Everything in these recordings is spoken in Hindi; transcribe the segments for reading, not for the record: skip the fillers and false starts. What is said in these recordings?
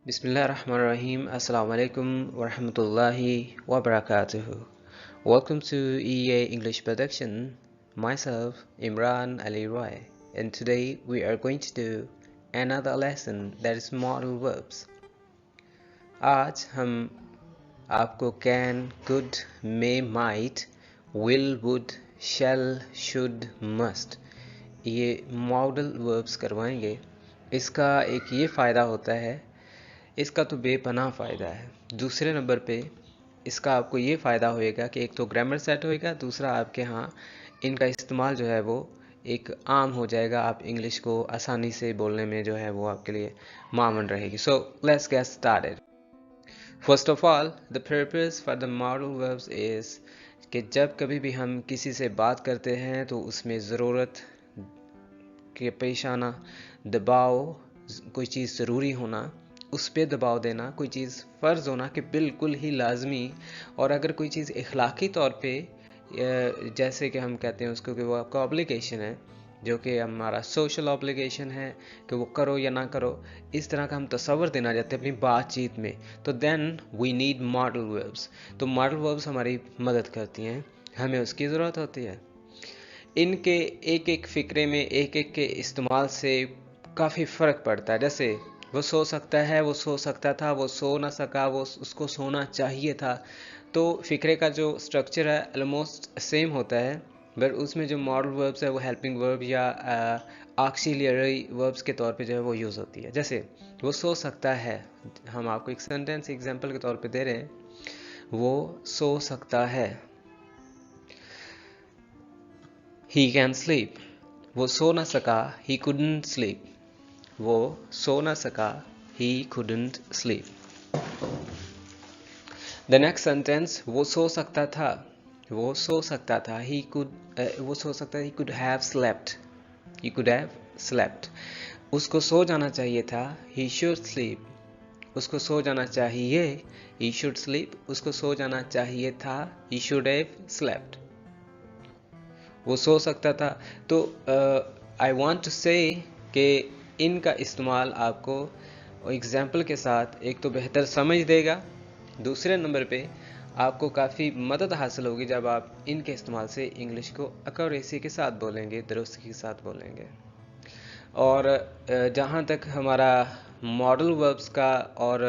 Bismillahirrahmanirrahim. Assalamualaikum warahmatullahi wabarakatuh. Welcome to EA English Production. Myself, Imran Ali Roy, and today we are going to do another lesson that is modal verbs. आज हम आपको can, could, may, might, will, would, shall, should, must ये modal verbs करवाएंगे। इसका एक ये फ़ायदा होता है, इसका तो बेपनाह फ़ायदा है। दूसरे नंबर पे इसका आपको ये फ़ायदा होएगा कि एक तो ग्रामर सेट होएगा, दूसरा आपके यहाँ इनका इस्तेमाल जो है वो एक आम हो जाएगा। आप इंग्लिश को आसानी से बोलने में जो है वो आपके लिए मामून रहेगी। So let's get started. First of all, the purpose for the modal verbs is कि जब कभी भी हम किसी से बात करते हैं तो उसमें ज़रूरत के पेश आना, दबाव, कोई चीज़ ज़रूरी होना, उस पर दबाव देना, कोई चीज़ फ़र्ज़ होना कि बिल्कुल ही लाजमी, और अगर कोई चीज़ इखलाकी तौर पे जैसे कि हम कहते हैं उसको कि वो आपका ऑब्लिगेशन है, जो कि हमारा सोशल ऑब्लिगेशन है कि वो करो या ना करो, इस तरह का हम तस्वर देना चाहते हैं अपनी बातचीत में, तो then we need modal verbs. तो मॉडल वर्ब्स हमारी मदद करती हैं, हमें उसकी ज़रूरत होती है। इनके एक एक फ़िक्रे में एक एक के इस्तेमाल से काफ़ी फ़र्क पड़ता है। जैसे वो सो सकता है, वो सो सकता था, वो सो ना सका, वो उसको सोना चाहिए था। तो फ़िक्रे का जो स्ट्रक्चर है ऑलमोस्ट सेम होता है, बट उसमें जो मॉडल वर्ब्स है वो हेल्पिंग वर्ब या ऑक्सिलियरी वर्ब्स के तौर पे जो है वो यूज़ होती है। जैसे वो सो सकता है, हम आपको एक सेंटेंस एग्जांपल के तौर पे दे रहे हैं, वो सो सकता है। He can sleep. वो सो ना सका, he couldn't sleep. वो सो ना सका, he couldn't sleep. The next sentence, वो सो सकता था, वो सो सकता था, वो सो सकता था, he could have slept. He could have slept. उसको सो जाना चाहिए था, he should sleep. उसको सो जाना चाहिए, he should sleep. उसको सो जाना चाहिए था, he should have slept. वो सो सकता था। तो आई वांट टू से कि इनका इस्तेमाल आपको एग्जाम्पल के साथ एक तो बेहतर समझ देगा, दूसरे नंबर पे आपको काफ़ी मदद हासिल होगी जब आप इनके इस्तेमाल से इंग्लिश को एक्यूरेसी के साथ बोलेंगे, दुरुस्ती के साथ बोलेंगे। और जहाँ तक हमारा मॉडल वर्ब्स का और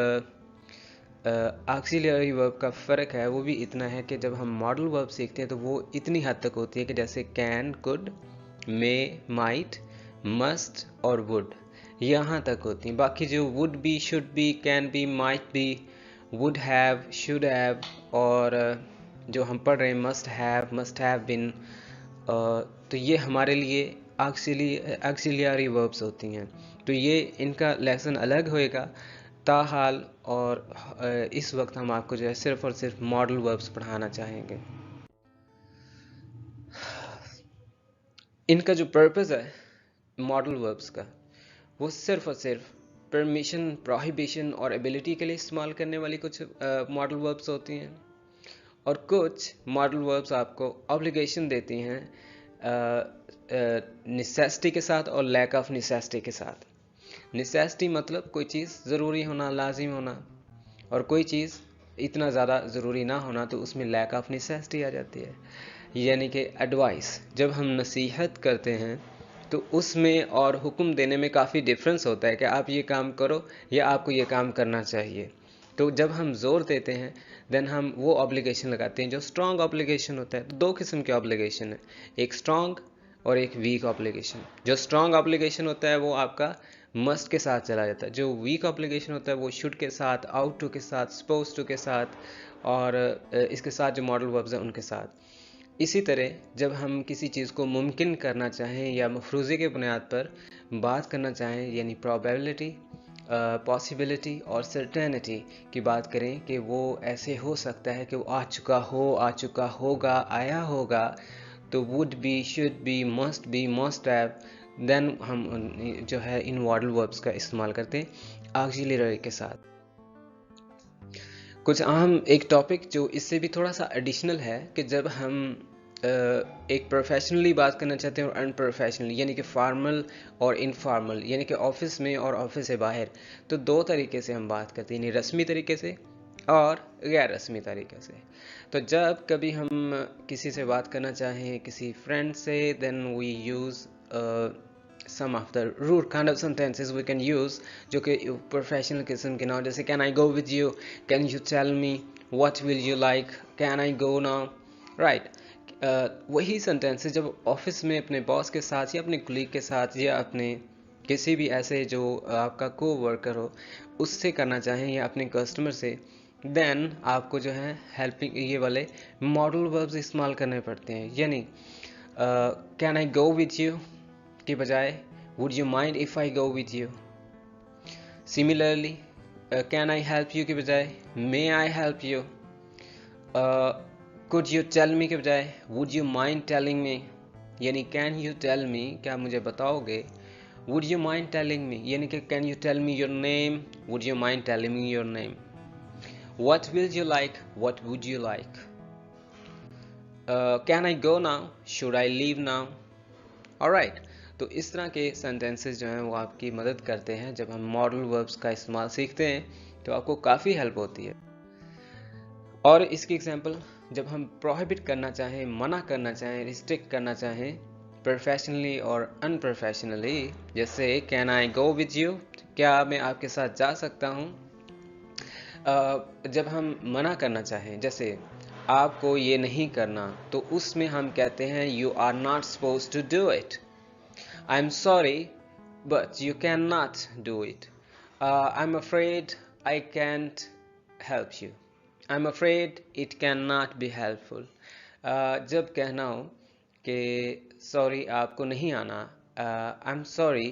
ऑक्सिलियरी वर्ब का फ़र्क है, वो भी इतना है कि जब हम मॉडल वर्ब सीखते हैं तो वो इतनी हद तक होती है कि जैसे can, could, may, might, must और वुड, यहाँ तक होती हैं। बाकी जो would be, should B, can be, might be, would have, should have, और जो हम पढ़ रहे हैं मस्ट हैव बिन, तो ये हमारे लिए ऑक्सिलियरी वर्ब्स होती हैं। तो ये इनका लेसन अलग होएगा। ताहाल और इस वक्त हम आपको जो है सिर्फ और सिर्फ मॉडल वर्ब्स पढ़ाना चाहेंगे। इनका जो पर्पस है मॉडल वर्ब्स का, वो सिर्फ और सिर्फ परमिशन, प्रोहिबिशन और एबिलिटी के लिए इस्तेमाल करने वाली कुछ मॉडल वर्ब्स होती हैं, और कुछ मॉडल वर्ब्स आपको ऑब्लिगेशन देती हैं नेसेसिटी के साथ और लैक ऑफ नेसेसिटी के साथ। नेसेसिटी मतलब कोई चीज़ ज़रूरी होना, लाजिम होना, और कोई चीज़ इतना ज़्यादा ज़रूरी ना होना, तो उसमें लैक ऑफ नेसेसिटी आ जाती है। यानी कि एडवाइस, जब हम नसीहत करते हैं तो उसमें और हुक्म देने में काफ़ी डिफरेंस होता है कि आप ये काम करो या आपको ये काम करना चाहिए। तो जब हम जोर देते हैं देन हम वो ऑब्लिगेशन लगाते हैं जो स्ट्रॉन्ग ऑब्लिगेशन होता है। तो दो किस्म के ऑब्लिगेशन है, एक स्ट्रॉन्ग और एक वीक ऑब्लिगेशन। जो स्ट्रॉन्ग ऑब्लिगेशन होता है वो आपका मस्ट के साथ चला जाता है, जो वीक ऑब्लिगेशन होता है वो शुड के साथ, आउट टू के साथ, सपोज टू के साथ, और इसके साथ जो मॉडल वर्ब्स हैं उनके साथ। इसी तरह जब हम किसी चीज़ को मुमकिन करना चाहें या मफरूज़े के बुनियाद पर बात करना चाहें, यानी प्रोबेबिलिटी, पॉसिबिलिटी और सर्टेनिटी की बात करें कि वो ऐसे हो सकता है कि वो आ चुका हो, आ चुका होगा, आया होगा, तो would be, should be, must have, then हम जो है इन मॉडल वर्ब्स का इस्तेमाल करते हैं ऑक्सिलरी के साथ। कुछ अहम एक टॉपिक जो इससे भी थोड़ा सा एडिशनल है कि जब हम एक प्रोफेशनली बात करना चाहते हैं और अनप्रोफेशनली, यानी कि फार्मल और इनफॉर्मल, यानी कि ऑफिस में और ऑफिस से बाहर। तो दो तरीके से हम बात करते हैं, यानी रस्मी तरीके से और गैर रस्मी तरीके से। तो जब कभी हम किसी से बात करना चाहें, किसी फ्रेंड से, then we use some of the rude kind of sentences we can use, जो कि प्रोफेशनल किस्म के ना, जैसे can I go with you, can you tell me, what will you like, can I go now, right. वही सेंटेंसेस जब ऑफिस में अपने बॉस के साथ या अपने कुलीग के साथ या अपने किसी भी ऐसे जो आपका को वर्कर हो उससे करना चाहें या अपने कस्टमर से, देन आपको जो है हेल्पिंग ये वाले मॉडल वर्ब्स इस्तेमाल करने पड़ते हैं। यानी can I go with you के बजाय would you mind if I go with you. Similarly can I help you के बजाय may I help you. Could you tell me के बजाय would you mind telling me. यानी कैन यू टेल मी, क्या मुझे बताओगे। Would you mind telling me, यानी कि can you tell me your name, would you mind telling me your name. What will you like, what would you like. Can I go now, should I leave now. Alright, तो इस तरह के सेंटेंसेस जो हैं वो आपकी मदद करते हैं। जब हम मॉडल वर्ब्स का इस्तेमाल सीखते हैं तो आपको काफ़ी हेल्प होती है। और इसकी एग्जांपल, जब हम प्रोहिबिट करना चाहें, मना करना चाहें, रिस्ट्रिक्ट करना चाहें प्रोफेशनली और अनप्रोफेशनली, जैसे can I go with you, क्या मैं आपके साथ जा सकता हूँ। जब हम मना करना चाहें, जैसे आपको ये नहीं करना, तो उसमें हम कहते हैं you are not suppose to do it. I am sorry but you can not do it. I am afraid I can't help you. I am afraid it can not be helpful. जब कहना हो कि सॉरी आपको नहीं आना, I am sorry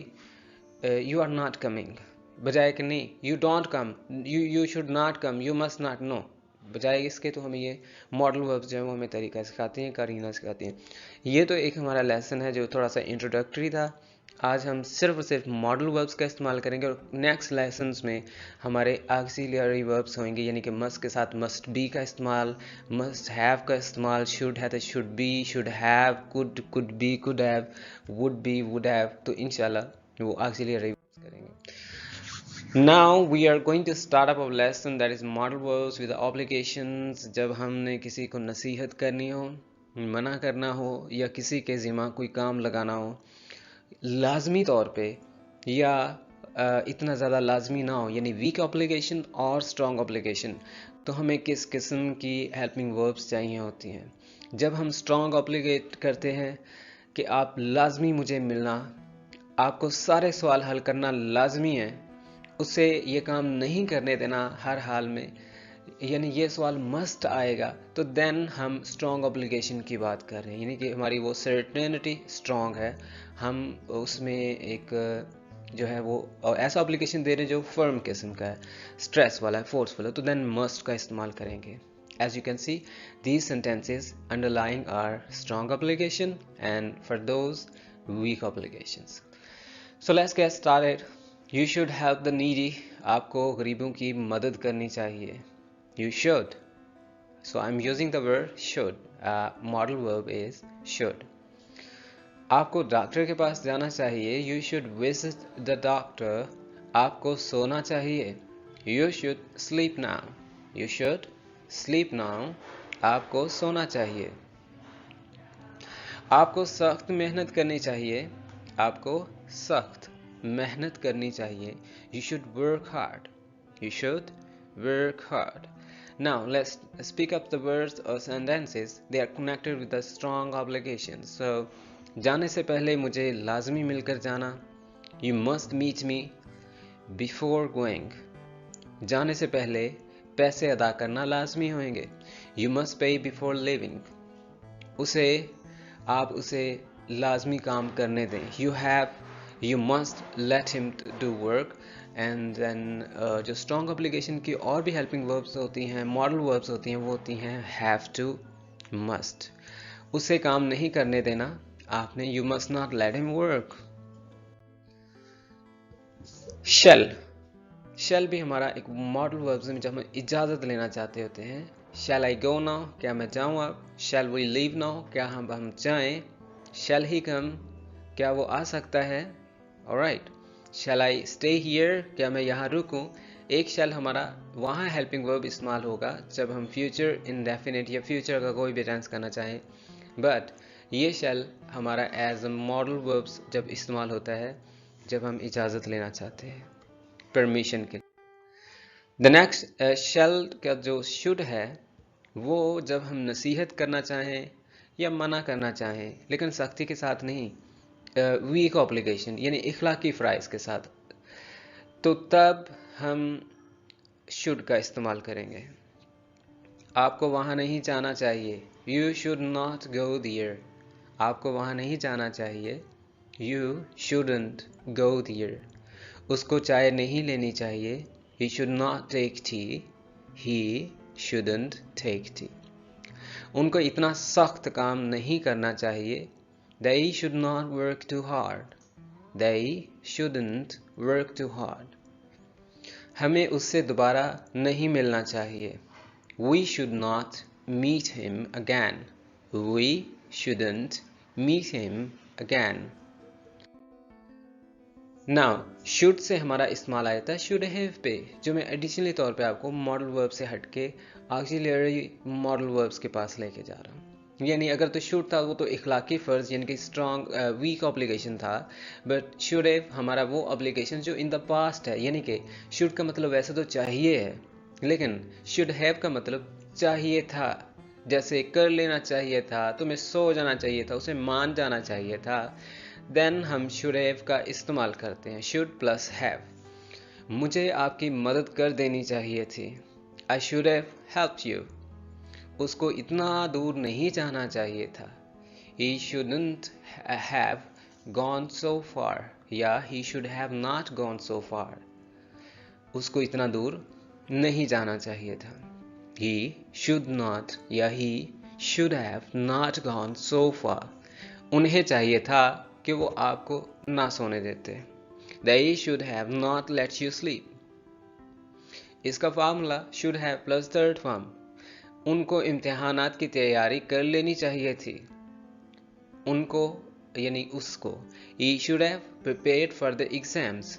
you are not coming, बजाय कि नहीं you don't come, you should not come, you must not, no, बजाय इसके तो हमें ये मॉडल वर्ब्स जो है वो हमें तरीका सिखाती हैं, करीना सिखाती हैं। ये तो एक हमारा लेसन है जो थोड़ा सा इंट्रोडक्टरी था। आज हम सिर्फ और सिर्फ मॉडल वर्ब्स का इस्तेमाल करेंगे और नेक्स्ट लेसन्स में हमारे ऑक्सिलरी वर्ब्स होंगे, यानी कि मस्ट के साथ मस्ट बी का इस्तेमाल, मस्ट हैव का इस्तेमाल, शुड है तो should be, should have, could be, could have, would be, would have. तो इंशाल्लाह वो ऑक्सिलरी वर्ब्स करेंगे। Now we are going to start up a lesson that is model verbs with obligations। जब हमने किसी को नसीहत करनी हो, मना करना हो या किसी के ज़िम्मा कोई काम लगाना हो, लाजमी तौर पे या इतना ज़्यादा लाजमी ना हो, यानी वीक ऑब्लिगेशन और स्ट्रॉन्ग ऑब्लिगेशन, तो हमें किस किस्म की हेल्पिंग वर्ब्स चाहिए होती हैं। जब हम स्ट्रॉन्ग ऑब्लिगेट करते हैं कि आप लाजमी मुझे मिलना, आपको सारे सवाल हल करना लाजमी है, उसे ये काम नहीं करने देना हर हाल में, यानी ये सवाल मस्ट आएगा, तो देन हम स्ट्रॉन्ग ऑब्लिगेशन की बात कर रहे हैं। यानी कि हमारी वो सर्टेनिटी स्ट्रॉन्ग है, हम उसमें एक जो है वो ऐसा ऑब्लिगेशन दे रहे हैं जो फर्म किस्म का है, स्ट्रेस वाला है, फोर्सफुल है, तो देन मस्ट का इस्तेमाल करेंगे। As you can see, these sentences underlying are strong obligation and for those weak obligations. So let's get started. You should help the needy. आपको गरीबों की मदद करनी चाहिए. You should. So I'm using the word should. Model verb is should. आपको डॉक्टर के पास जाना चाहिए. You should visit the doctor. आपको सोना चाहिए. You should sleep now. You should sleep now. आपको सोना चाहिए. आपको सख्त मेहनत करनी चाहिए. आपको सख्त मेहनत करनी चाहिए. You should work hard. You should work hard. Now let's speak up the words or sentences. They are connected with the strong obligations. So जाने से पहले मुझे लाजमी मिलकर जाना. You must meet me before going. जाने से पहले पैसे अदा करना लाजमी होंगे. You must pay before leaving. आप उसे लाजमी काम करने दें. You must let him do work. And then जो स्ट्रॉन्ग ऑब्लिगेशन की और भी हेल्पिंग वर्ब्स होती हैं, मॉडल वर्ब्स होती हैं, वो होती हैं हैव टू, मस्ट. उसे काम नहीं करने देना आपने. You must not let him work. Shall भी हमारा एक मॉडल वर्ब्स है जब हम इजाज़त लेना चाहते होते हैं. Shall I go now? क्या मैं जाऊँ अब? Shall we leave now? क्या हम जाएं? Shall he come? क्या वो आ सकता है? Alright. Shall I stay here? क्या मैं यहाँ रुकूं? एक shall हमारा वहाँ helping verb इस्तेमाल होगा जब हम future indefinite या future का कोई भी tense करना चाहें, but ये shall हमारा as a modal verbs जब इस्तेमाल होता है जब हम इजाज़त लेना चाहते हैं, permission के लिए। The next shall का जो should है वो जब हम नसीहत करना चाहें या मना करना चाहें, लेकिन सख्ती के साथ नहीं, वीक ऑब्लिगेशन यानी इखलाकी फ़राइज़ के साथ, तो तब हम शुड का इस्तेमाल करेंगे। आपको वहाँ नहीं जाना चाहिए, you should not go there. आपको वहाँ नहीं जाना चाहिए, यू शुडंट गो देयर। उसको चाय नहीं लेनी चाहिए, he should not take tea, he shouldn't take tea। उनको इतना सख्त काम नहीं करना चाहिए, they should not work too hard, they shouldn't work too hard। हमें उससे दोबारा नहीं मिलना चाहिए, we should not meet him again, we shouldn't meet him again। Now should say हमारा इस्तेमाल आया था शुड हैव पे, जो मैं एडिशनली तौर पे आपको मॉडल वर्ब से हटके ऑक्सिलरी मॉडल वर्ब्स के पास लेके जा रहा हूँ। यानी अगर तो शुड था वो तो इखलाकी फ़र्ज यानी कि स्ट्रॉन्ग वीक ऑब्लिगेशन था, बट शुड हैव हमारा वो ऑब्लिगेशन जो इन द पास्ट है। यानी कि शुड का मतलब वैसे तो चाहिए है, लेकिन शुड हैव का मतलब चाहिए था, जैसे कर लेना चाहिए था, तुम्हें सो जाना चाहिए था, उसे मान जाना चाहिए था, देन हम शुड हैव का इस्तेमाल करते हैं, शुड प्लस हैव। मुझे आपकी मदद कर देनी चाहिए थी, I should have helped you. उसको इतना दूर नहीं जाना चाहिए था, he shouldn't have gone so far, या he should have not gone so far. उसको इतना दूर नहीं जाना चाहिए था, ही शुड नॉट या he should have not gone so far. उन्हें चाहिए था कि वो आपको ना सोने देते, they should have not let you sleep। इसका formula should have plus third form. उनको इम्तिहानात की तैयारी कर लेनी चाहिए थी, उनको यानी उसको, he should have prepared for the exams।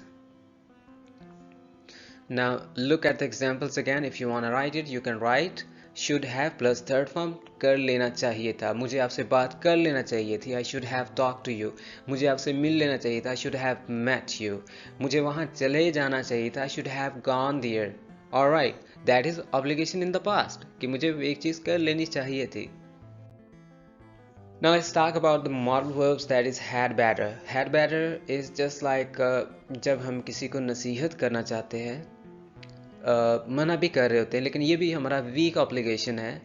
Now look at the examples again, if you want to write it you can write should have plus third form, कर लेना चाहिए था, मुझे आपसे बात कर लेना चाहिए थी, I should have talked to you। मुझे आपसे मिल लेना चाहिए था, I should have met you। मुझे वहाँ चले जाना चाहिए था, I should have gone there। Alright, that is obligation in the past, कि मुझे एक चीज़ कर लेनी चाहिए थी। Now let's talk about the modal verbs, that is had better। Had better is just like जब हम किसी को नसीहत करना चाहते हैं, मना भी कर रहे होते हैं, लेकिन ये भी हमारा वीक ऑब्लिगेशन है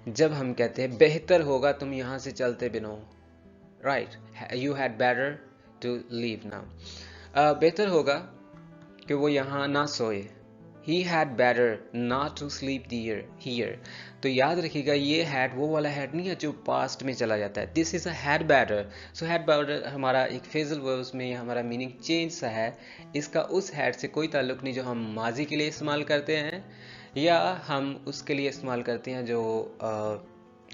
जब हम कहते हैं बेहतर होगा तुम यहाँ से चलते बिनो, right, you had better to leave now. बेहतर होगा कि वो यहाँ ना सोए, he had better not to sleep here। तो याद रखिएगा ये had वो वाला had नहीं है जो पास्ट में चला जाता है, this is a had better। so had better हमारा एक फेजल वर्ब्स में हमारा मीनिंग चेंज सा है, इसका उस had से कोई ताल्लुक नहीं जो हम माजी के लिए इस्तेमाल करते हैं या हम उसके लिए इस्तेमाल करते हैं जो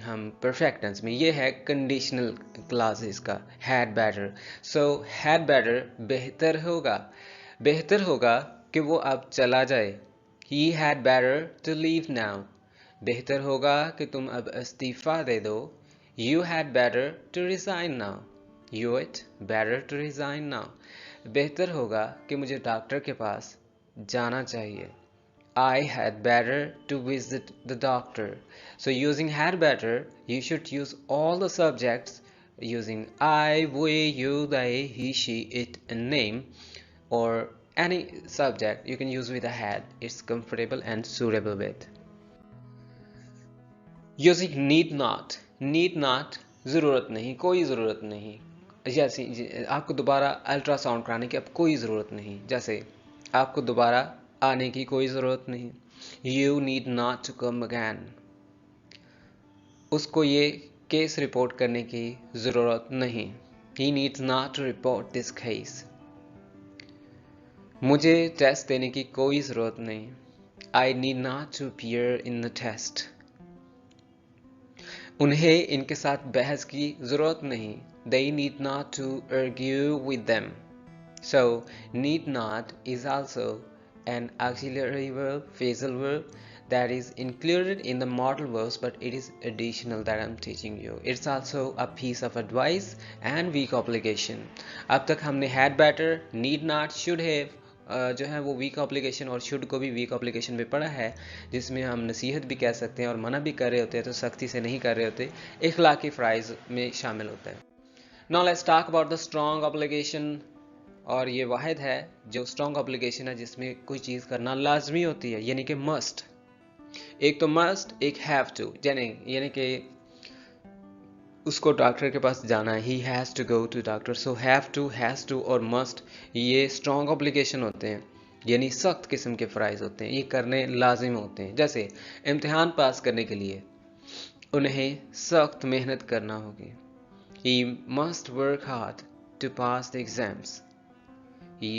हम परफेक्ट टेंस में। ये है कंडीशनल क्लास इसका had better। so had better बेहतर होगा, बेहतर होगा कि वो अब चला जाए, he had better to leave now। बेहतर होगा कि तुम अब इस्तीफ़ा दे दो, you had better to resign now, you had better to resign now। बेहतर होगा कि मुझे डॉक्टर के पास जाना चाहिए, I had better to visit the doctor। So using had better you should use all the subjects using I, we, you, they, he, she, it and name, or any subject you can use with a had, it's comfortable and suitable with। Using need not ज़रूरत नहीं, कोई ज़रूरत नहीं, जैसे आपको दोबारा अल्ट्रासाउंड कराने की अब कोई ज़रूरत नहीं, जैसे आपको दोबारा आने की कोई ज़रूरत नहीं, you need not to come again। उसको ये केस रिपोर्ट करने की ज़रूरत नहीं, he needs not to report this case। मुझे टेस्ट देने की कोई ज़रूरत नहीं, I need not to appear in the test। उन्हें इनके साथ बहस की ज़रूरत नहीं. They need not to argue with them. So, need not is also an auxiliary verb, phrasal verb that is included in the modal verbs, but it is additional that I'm teaching you. It's also a piece of advice and weak obligation. अब तक हमने had better, need not, should have जो है वो वीक ऑब्लिगेशन और शुड को भी वीक ऑब्लिगेशन में पढ़ा है, जिसमें हम नसीहत भी कह सकते हैं और मना भी कर रहे होते हैं, तो सख्ती से नहीं कर रहे होते, इखलाकी फ़राइज़ में शामिल होता है. Now let's talk about the strong obligation. और ये वाहिद है जो स्ट्रॉन्ग ऑब्लिगेशन है जिसमें कोई चीज़ करना लाजमी होती है, यानी कि मस्ट. एक तो मस्ट, एक हैव टू, यानी कि उसको डॉक्टर के पास जाना है, he has to go to doctor. So has to और मस्ट ये स्ट्रॉन्ग ऑब्लिगेशन होते हैं, यानी सख्त किस्म के फ़राइज़ होते हैं, ये करने लाजिम होते हैं. जैसे इम्तिहान पास करने के लिए उन्हें सख्त मेहनत करना होगी. He must work hard to pass the exams. He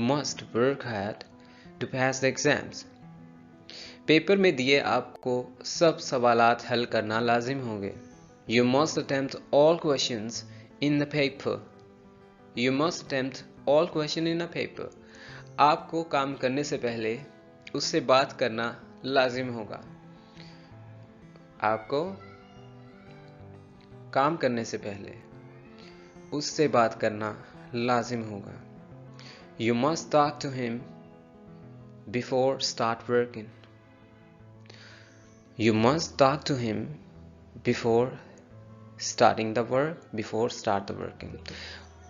must work hard to pass the exams. Paper में दिए आपको सब सवालात हल करना लाजिम होंगे. You must attempt all questions in the paper. You must attempt all questions in a paper. आपको काम करने से पहले उससे बात करना लाजिम होगा. आपको काम करने से पहले उससे बात करना लाजिम होगा. You must talk to him before start working. You must talk to him before starting the work, before start the working.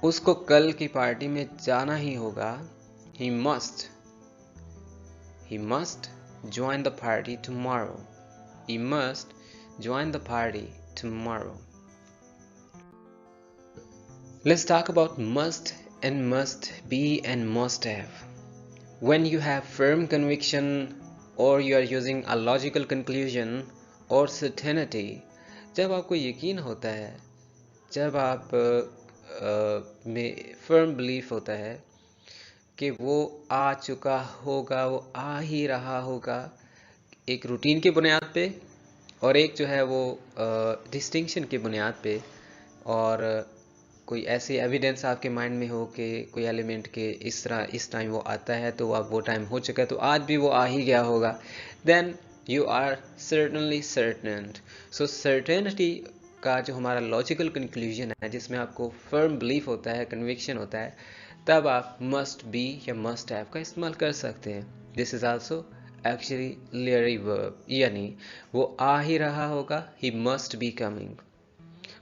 उसको कल की पार्टी में जाना ही होगा. He must join the party tomorrow. He must join the party tomorrow. Let's talk about must and must be and must have. When you have firm conviction or you are using a logical conclusion or certainty, जब आपको यकीन होता है, जब आप में firm belief होता है कि वो आ चुका होगा, वो आ ही रहा होगा, एक रूटीन की बुनियाद पे और एक जो है वो डिस्टिंक्शन की बुनियाद पे, और कोई ऐसी एविडेंस आपके माइंड में हो कि कोई एलिमेंट के इस टाइम वो आता है, तो अब वो टाइम हो चुका है, तो आज भी वो आ ही गया होगा, then you are certainly certain. So certainty का जो हमारा लॉजिकल कंक्लूजन है, जिसमें आपको फर्म बिलीफ होता है, कन्विक्शन होता है, तब आप मस्ट बी या मस्ट हैव का इस्तेमाल कर सकते हैं. This is also auxiliary verb, यानी वो आ ही रहा होगा, ही मस्ट बी कमिंग.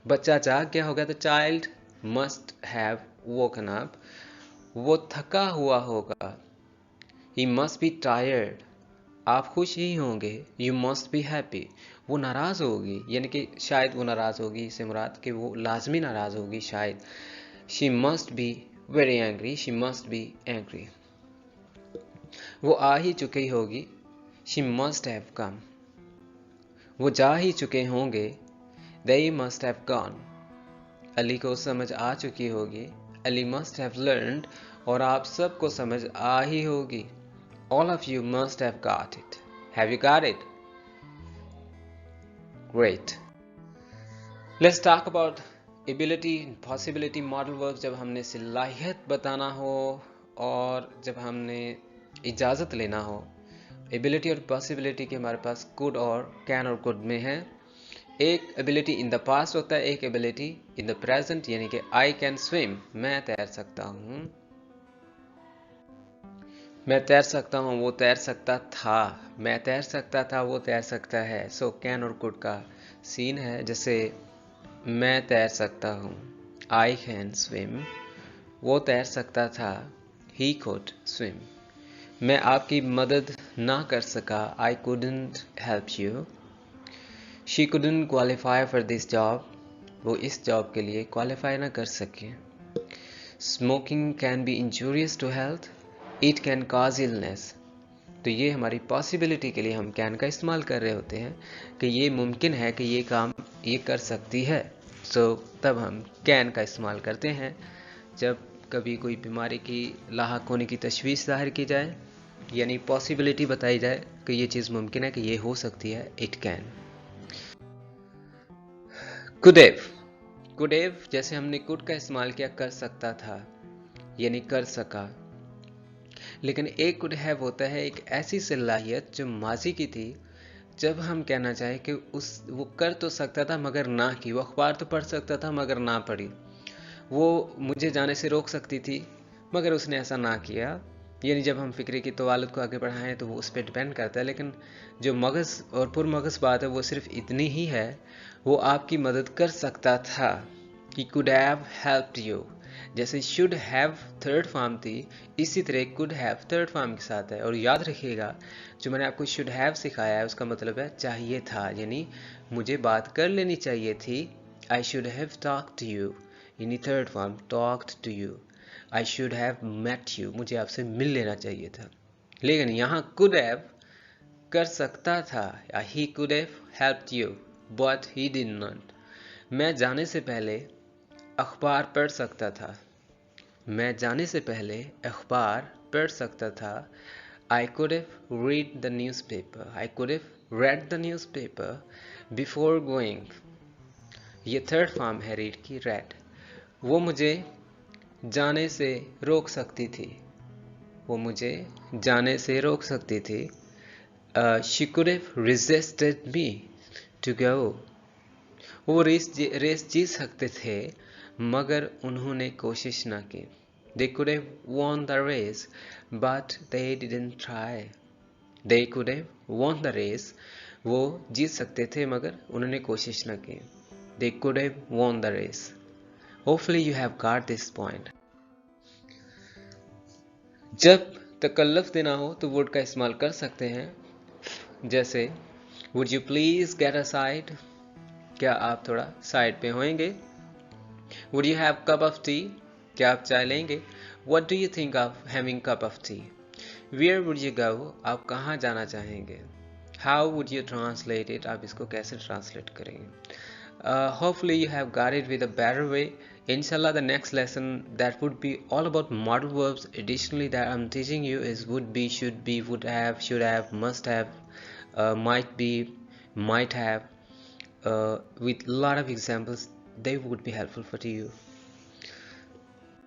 बच्चा जाग गया होगा, the child must have woken up. वो थका हुआ होगा, he must be tired. आप खुश ही होंगे, you must be happy. वो नाराज़ होगी, यानी कि शायद वो नाराज़ होगी, इससे मुराद कि वो लाजमी नाराज़ होगी शायद. she must be very angry. she must be angry. वो आ ही चुकी होगी, she must have come. वो जा ही चुके होंगे, they must have gone. Ali को समझ आ चुकी होगी, अली must have learned. और आप सबको समझ आ ही होगी, all of you must have got it. Have you got it? Great. Let's talk about ability, possibility, modal verbs. जब हमने सलाहियत बताना हो और जब हमने इजाज़त लेना हो, ability और possibility के हमारे पास could और can और could में है. एक एबिलिटी इन द पास्ट होता है, एक एबिलिटी इन द प्रेजेंट, यानी कि आई कैन स्विम, मैं तैर सकता हूँ, मैं तैर सकता हूँ, वो तैर सकता था, मैं तैर सकता था, वो तैर सकता है. सो कैन और कुड का सीन है, जैसे मैं तैर सकता हूँ, आई कैन स्विम, वो तैर सकता था, ही कुड स्विम. मैं आपकी मदद ना कर सका, I couldn't help you. She couldn't qualify for this job. वो इस जॉब के लिए क्वालिफाई ना कर सके. Smoking can be injurious to health. It can cause illness. तो ये हमारी पॉसिबिलिटी के लिए हम कैन का इस्तेमाल कर रहे होते हैं कि ये मुमकिन है कि ये काम ये कर सकती है. तब हम कैन का इस्तेमाल करते हैं जब कभी कोई बीमारी की लाहक होने की तशवीश ज़ाहिर की जाए, यानी पॉसिबिलिटी बताई जाए कि ये चीज़ मुमकिन है कि ये हो सकती है. It can. Could have, could have जैसे हमने कुड का इस्तेमाल किया कर सकता था यानी कर सका, लेकिन एक कुड हैव होता है एक ऐसी सलाहियत जो माजी की थी, जब हम कहना चाहें कि उस वो कर तो सकता था मगर ना की, वो अखबार तो पढ़ सकता था मगर ना पढ़ी, वो मुझे जाने से रोक सकती थी मगर उसने ऐसा ना किया। यानी जब हम फ़िक्रे की तवालुद को आगे बढ़ाएं तो वो उस पर डिपेंड करता है, लेकिन जो मगज़ और पुरमगज़ बात है वो सिर्फ इतनी ही है, वो आपकी मदद कर सकता था कि कुड हैव हेल्प्ड यू। जैसे शुड हैव थर्ड फॉर्म थी, इसी तरह कुड हैव थर्ड फॉर्म के साथ है। और याद रखिएगा जो मैंने आपको शुड हैव सिखाया है उसका मतलब है चाहिए था, यानी मुझे बात कर लेनी चाहिए थी। I should have talked to you, यानी third form talked to you. I should have met you, मुझे आपसे मिल लेना चाहिए था। लेकिन यहाँ कुड हैव कर सकता था, he could have helped you but he did not. मैं जाने से पहले अखबार पढ़ सकता था, मैं जाने से पहले अखबार पढ़ सकता था। I could have read the news paper, I could have read the news paper before going. ये थर्ड फॉर्म है रीड की, रेड। वो मुझे जाने से रोक सकती थी, वो मुझे जाने से रोक सकती थी। She could have resisted me to go. वो रेस जीत सकते थे मगर उन्होंने कोशिश ना की। They could have won the race but they didn't try. They could have won the race, वो जीत सकते थे मगर उन्होंने कोशिश ना की। They could have won the race. Hopefully you have got this point. जब तकल्लुफ़ देना हो तो वुड का इस्तेमाल कर सकते हैं, जैसे would you please get a side, क्या आप थोड़ा साइड पे होंगे। Would you have cup of tea, क्या आप चाय लेंगे। What do you think of having cup of tea. Where would you go, आप कहाँ जाना चाहेंगे। How would you translate it, आप इसको कैसे ट्रांसलेट करेंगे। Hopefully you have got it with a better way. Inshallah the next lesson that would be all about modal verbs additionally that I'm teaching you is would be, should be, would have, should have, must have, might be, might have, with a lot of examples. They would be helpful for you.